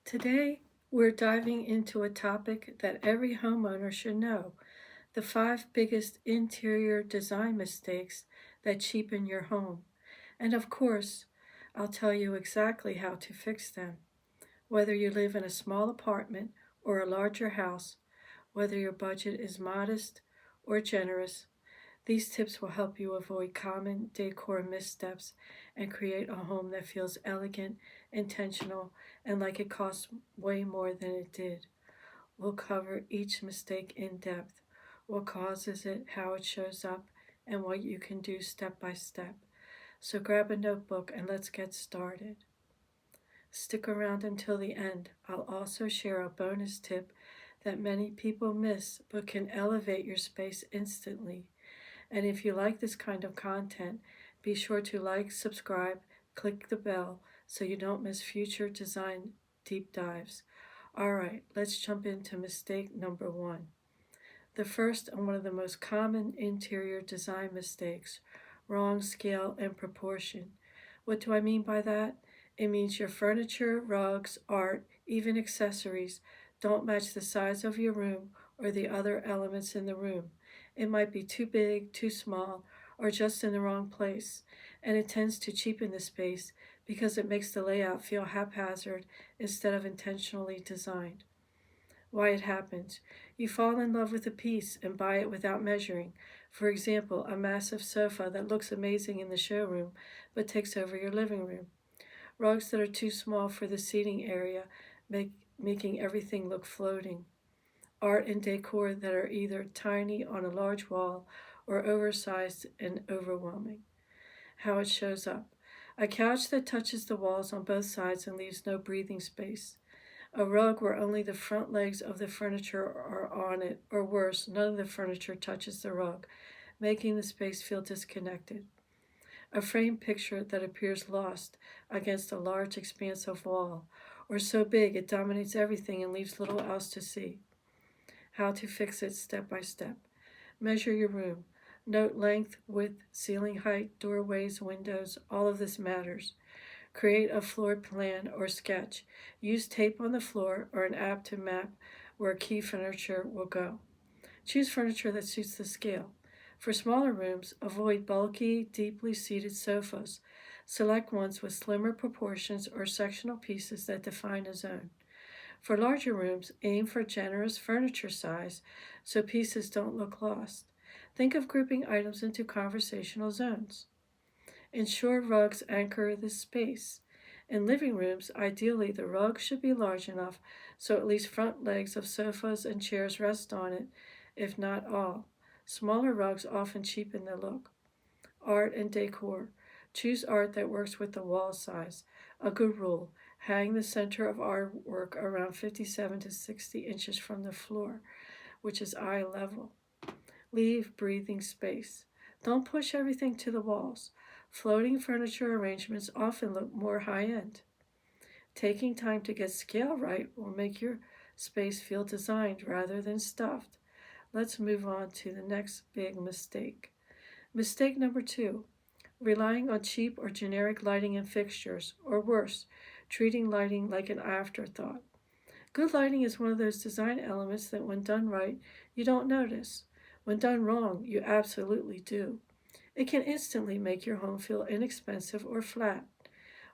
Today, we're diving into a topic that every homeowner should know: the five biggest interior design mistakes that cheapen your home. And of course, I'll tell you exactly how to fix them. Whether you live in a small apartment or a larger house, whether your budget is modest or generous, these tips will help you avoid common decor missteps and create a home that feels elegant, intentional, and like it costs way more than it did. We'll cover each mistake in depth: what causes it, how it shows up, and what you can do step by step. So grab a notebook and let's get started. Stick around until the end. I'll also share a bonus tip that many people miss but can elevate your space instantly. And if you like this kind of content, be sure to like, subscribe, click the bell so you don't miss future design deep dives. All right, let's jump into mistake number one. The first and one of the most common interior design mistakes: wrong scale and proportion. What do I mean by that? It means your furniture, rugs, art, even accessories don't match the size of your room or the other elements in the room. It might be too big, too small, or just in the wrong place, and it tends to cheapen the space because it makes the layout feel haphazard instead of intentionally designed. Why it happens: you fall in love with a piece and buy it without measuring. For example, a massive sofa that looks amazing in the showroom but takes over your living room. Rugs that are too small for the seating area, making everything look floating. Art and decor that are either tiny on a large wall or oversized and overwhelming. How it shows up: a couch that touches the walls on both sides and leaves no breathing space. A rug where only the front legs of the furniture are on it, or worse, none of the furniture touches the rug, making the space feel disconnected. A framed picture that appears lost against a large expansive wall, or so big it dominates everything and leaves little else to see. How to fix it step by step. Measure your room. Note length, width, ceiling height, doorways, windows, all of this matters. Create a floor plan or sketch. Use tape on the floor or an app to map where key furniture will go. Choose furniture that suits the scale. For smaller rooms, avoid bulky, deeply seated sofas. Select ones with slimmer proportions or sectional pieces that define a zone. For larger rooms, aim for generous furniture size so pieces don't look lost. Think of grouping items into conversational zones. Ensure rugs anchor the space. In living rooms, ideally the rug should be large enough so at least front legs of sofas and chairs rest on it, if not all. Smaller rugs often cheapen the look. Art and decor. Choose art that works with the wall size. A good rule: hang the center of artwork around 57 to 60 inches from the floor, which is eye level. Leave breathing space. Don't push everything to the walls. Floating furniture arrangements often look more high end. Taking time to get scale right will make your space feel designed rather than stuffed. Let's move on to the next big mistake. Mistake number two: relying on cheap or generic lighting and fixtures, or worse, treating lighting like an afterthought. Good lighting is one of those design elements that, when done right, you don't notice. When done wrong, you absolutely do. It can instantly make your home feel inexpensive or flat.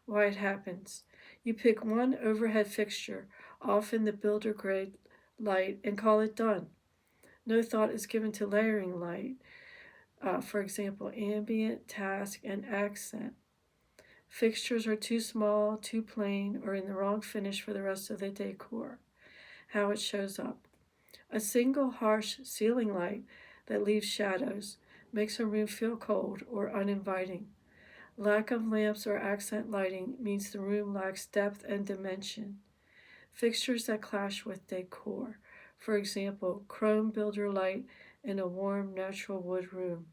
Why it happens: you pick one overhead fixture, often the builder grade light, and call it done. No thought is given to layering light, for example, ambient, task, and accent. Fixtures are too small, too plain, or in the wrong finish for the rest of the decor. How it shows up: a single harsh ceiling light that leaves shadows makes a room feel cold or uninviting. Lack of lamps or accent lighting means the room lacks depth and dimension. Fixtures that clash with decor, for example, chrome builder light in a warm natural wood room.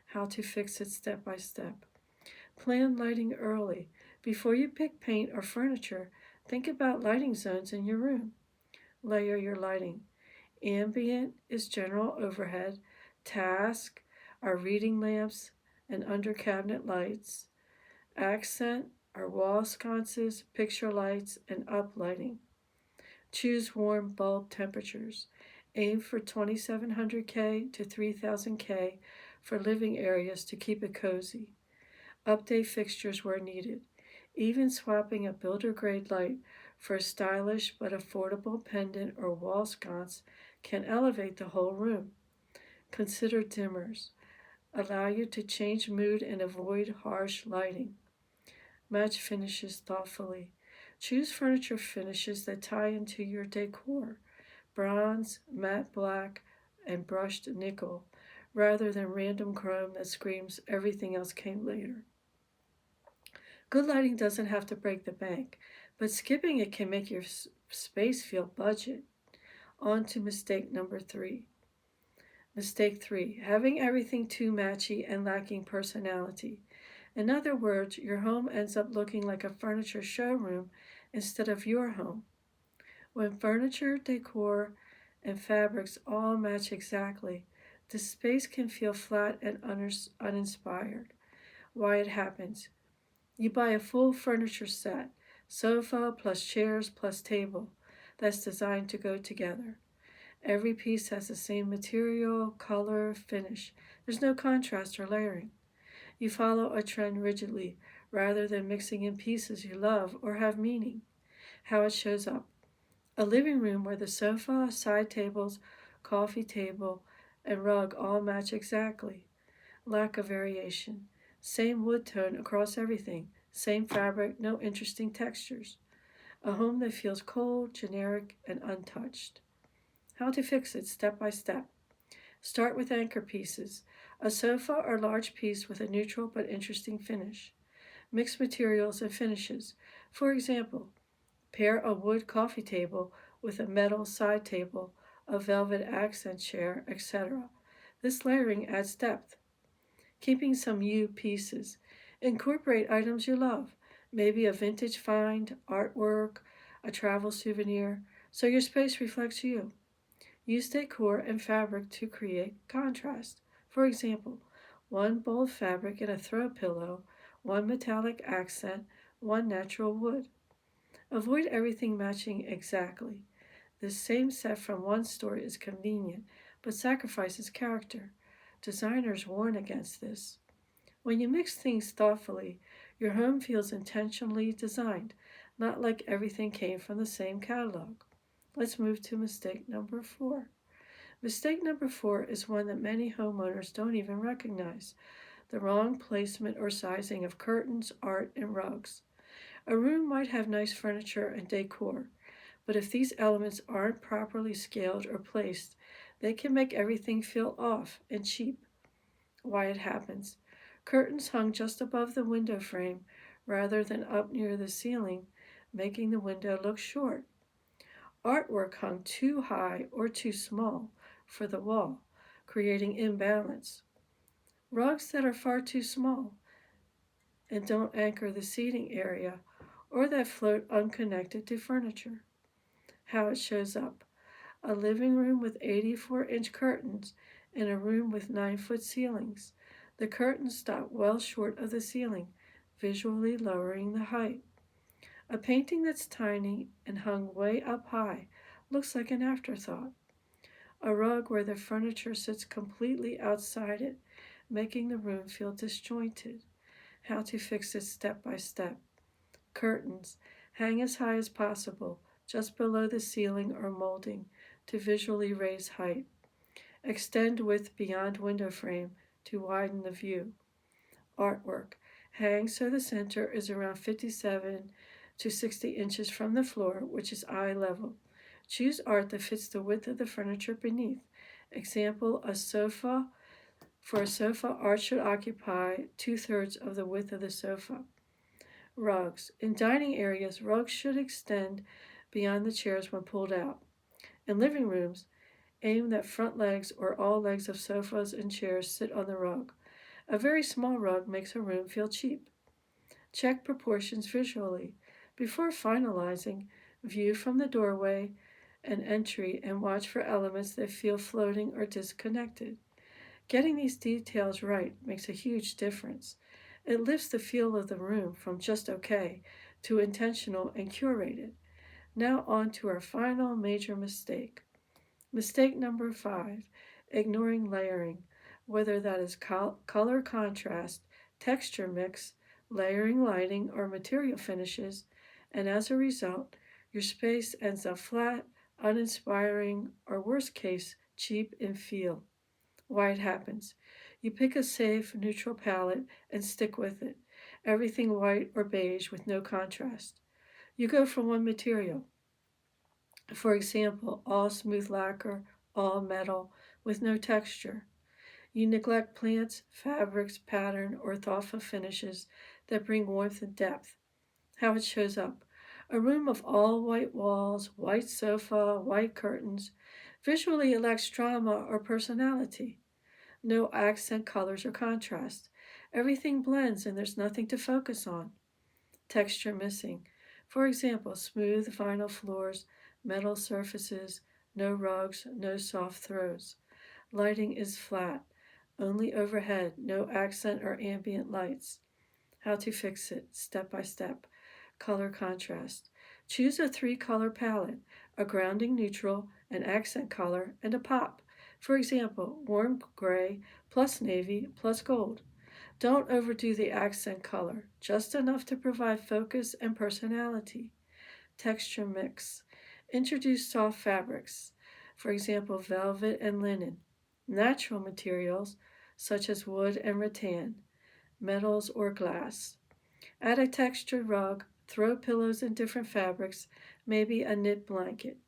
How to fix it step by step. Plan lighting early. Before you pick paint or furniture, think about lighting zones in your room. Layer your lighting. Ambient is general overhead. Task are reading lamps and under cabinet lights. Accent are wall sconces, picture lights, and uplighting. Choose warm bulb temperatures. Aim for 2700K to 3000K for living areas to keep it cozy. Update fixtures where needed. Even swapping a builder grade light for a stylish but affordable pendant or wall sconce can elevate the whole room. Consider dimmers. Allow you to change mood and avoid harsh lighting. Match finishes thoughtfully. Choose furniture finishes that tie into your decor: bronze, matte black, and brushed nickel, rather than random chrome that screams everything else came later. Good lighting doesn't have to break the bank, but skipping it can make your space feel budget. On to mistake number 3. Mistake 3: having everything too matchy and lacking personality. In other words, your home ends up looking like a furniture showroom instead of your home. When furniture, decor, and fabrics all match exactly, the space can feel flat and uninspired. Why it happens: you buy a full furniture set, sofa plus chairs plus table, that's designed to go together. Every piece has the same material, color, finish. There's no contrast or layering. You follow a trend rigidly rather than mixing in pieces you love or have meaning. How it shows up: a living room where the sofa, side tables, coffee table, and rug all match exactly. Lack of variation. Same wood tone across everything. Same fabric, no interesting textures. A home that feels cold, generic, and untouched. How to fix it step by step. Start with anchor pieces: a sofa or large piece with a neutral but interesting finish. Mix materials and finishes. For example, pair a wood coffee table with a metal side table, a velvet accent chair, etc. This layering adds depth. Keeping some you pieces. Incorporate items you love, maybe a vintage find, artwork, a travel souvenir, so your space reflects you. Use decor and fabric to create contrast. For example, one bold fabric in a throw pillow, one metallic accent, one natural wood. Avoid everything matching exactly. The same set from one store is convenient, but sacrifices character. Designers warn against this. When you mix things thoughtfully, your home feels intentionally designed, not like everything came from the same catalog. Let's move to mistake number 4. Mistake number 4 is one that many homeowners don't even recognize: the wrong placement or sizing of curtains, art, and rugs. A room might have nice furniture and decor, but if these elements aren't properly scaled or placed, they can make everything feel off and cheap. Why it happens: curtains hung just above the window frame rather than up near the ceiling, making the window look short. Artwork hung too high or too small for the wall, creating imbalance. Rugs that are far too small and don't anchor the seating area, or that float unconnected to furniture. How it shows up: a living room with 84-inch curtains in a room with 9-foot ceilings. The curtains stop well short of the ceiling, visually lowering the height. A painting that's tiny and hung way up high looks like an afterthought. A rug where the furniture sits completely outside it, making the room feel disjointed. How to fix it step by step. Curtains: hang as high as possible, just below the ceiling or molding, to visually raise height. Extend width beyond window frame to widen the view. Artwork: hang so the center is around 57 to 60 inches from the floor, which is eye level. Choose art that fits the width of the furniture beneath. Example, a sofa. For a sofa, art should occupy 2/3 of the width of the sofa. Rugs: in dining areas, rugs should extend beyond the chairs when pulled out. In living rooms, aim that front legs or all legs of sofas and chairs sit on the rug. A very small rug makes a room feel cheap. Check proportions visually. Before finalizing, view from the doorway and entry and watch for elements that feel floating or disconnected. Getting these details right makes a huge difference. It lifts the feel of the room from just okay to intentional and curated. Now, on to our final major mistake. Mistake number 5, ignoring layering, whether that is color contrast, texture mix, layering lighting, or material finishes, and as a result, your space ends up flat, uninspiring, or worst case, cheap in feel. Why it happens. You pick a safe, neutral palette and stick with it. Everything white or beige with no contrast. You go for one material. For example, all smooth lacquer, all metal, with no texture. You neglect plants, fabrics, pattern, or thoughtful finishes that bring warmth and depth. How it shows up. A room of all white walls, white sofa, white curtains, visually it lacks drama or personality. No accent colors or contrast. Everything blends and there's nothing to focus on. Texture missing. For example, smooth vinyl floors, metal surfaces, no rugs, no soft throws. Lighting is flat, only overhead, no accent or ambient lights. How to fix it, step by step. Color contrast. Choose a 3-color palette, a grounding neutral, an accent color, and a pop. For example, warm gray plus navy plus gold. Don't overdo the accent color, just enough to provide focus and personality. Texture mix. Introduce soft fabrics, for example, velvet and linen. Natural materials, such as wood and rattan. Metals or glass. Add a textured rug, throw pillows in different fabrics, maybe a knit blanket.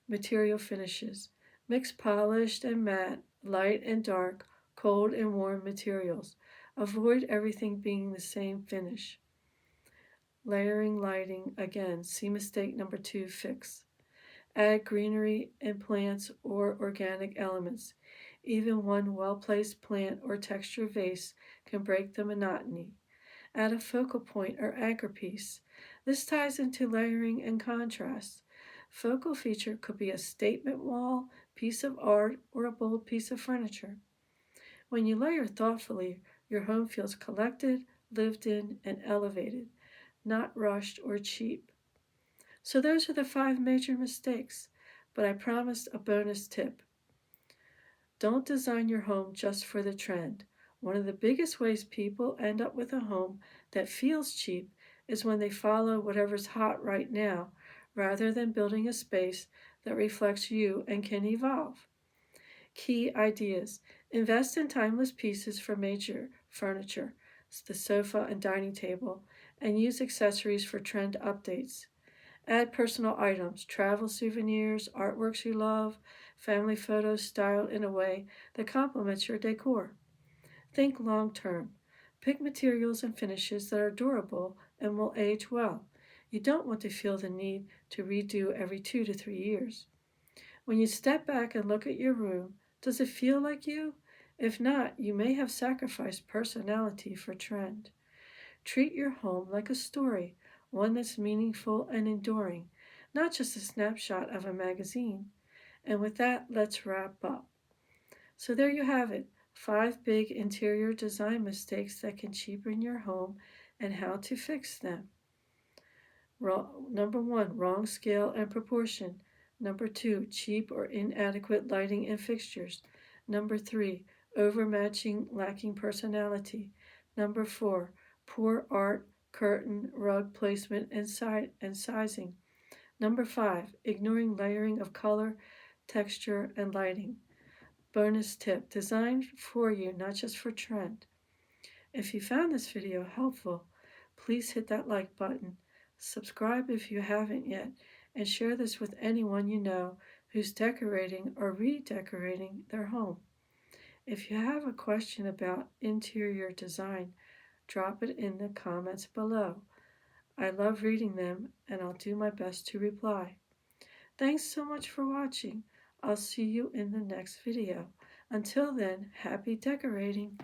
Material finishes. Mix polished and matte, light and dark, cold and warm materials. Avoid everything being the same finish. Layering lighting, again, see mistake number 2, fix. Add greenery and plants or organic elements. Even one well-placed plant or textured vase can break the monotony. Add a focal point or anchor piece. This ties into layering and contrast. Focal feature could be a statement wall, piece of art, or a bold piece of furniture. When you layer thoughtfully, your home feels collected, lived in, and elevated, not rushed or cheap. So those are the 5 major mistakes, but I promised a bonus tip. Don't design your home just for the trend. One of the biggest ways people end up with a home that feels cheap is when they follow whatever's hot right now, rather than building a space that reflects you and can evolve. Key ideas. Invest in timeless pieces for major furniture, the sofa and dining table, and use accessories for trend updates. Add personal items, travel souvenirs, artworks you love, family photos styled in a way that complements your decor. Think long term. Pick materials and finishes that are durable and will age well. You don't want to feel the need to redo every 2 to 3 years. When you step back and look at your room, does it feel like you? If not, you may have sacrificed personality for trend. Treat your home like a story, one that's meaningful and enduring, not just a snapshot of a magazine. And with that, let's wrap up. So there you have it, 5 big interior design mistakes that can cheapen your home and how to fix them. Number 1, wrong scale and proportion. Number 2, cheap or inadequate lighting and fixtures. Number 3, overmatching, lacking personality. Number 4, poor art, curtain, rug placement, and sizing. Number 5, ignoring layering of color, texture, and lighting. Bonus tip, designed for you, not just for trend. If you found this video helpful, please hit that like button, subscribe if you haven't yet, and share this with anyone you know who's decorating or redecorating their home. If you have a question about interior design, drop it in the comments below. I love reading them and I'll do my best to reply. Thanks so much for watching. I'll see you in the next video. Until then, happy decorating!